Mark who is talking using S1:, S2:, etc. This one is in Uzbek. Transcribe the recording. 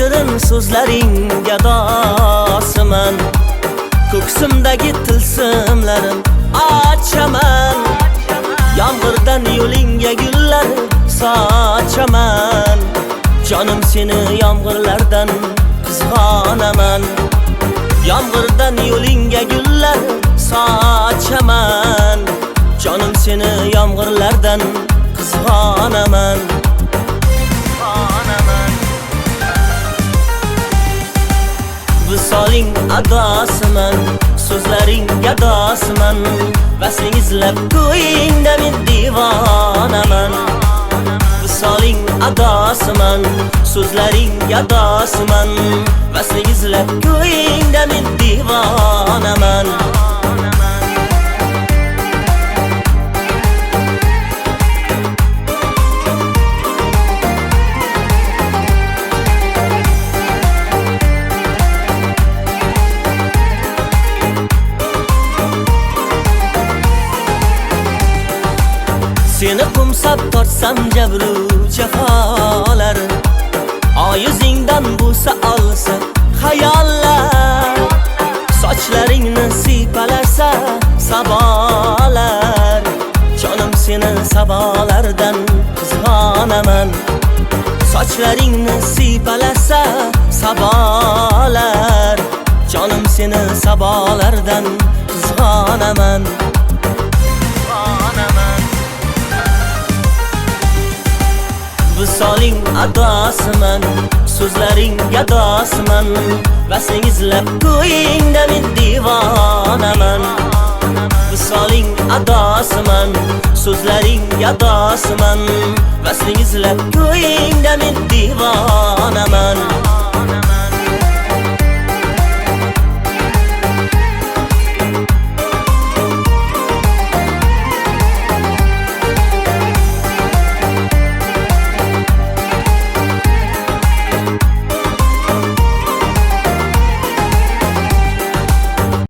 S1: shirin so'zlaring gadosiman. Ko'ksimdagi tilsimlarim achaman. Yomg'irdan yo'lingga gullar sochaman. Jonim seni yomg'irlardan qizg'onaman. Yomg'irdan yo'lingga gullar sochaman. Jonim seni yomg'irlardan qizg'onaman. Visoling adosiman, so'zlaring gadosiman. Vasling izlab ko'yingda men divonaman. Visoling adosiman, so'zlaring gadosiman. Vasling izlab ko'yingda men divonaman. Seni qumsab tortsam jabru jafolar, oyuzingdan bo'lsa olsa xayollar. Sochlaringni siypalarsa sabolar, jonim seni sabolardan qizg'onaman. Sochlaringni siypalarsa sabolar, jonim seni sabolardan qizg'onaman. Visoling adosiman, so'zlaring gadosiman. Vasling izlab ko'yingda men divonaman. Visoling adosiman, so'zlaring gadosiman. Vasling izlab ko'yingda men divonaman.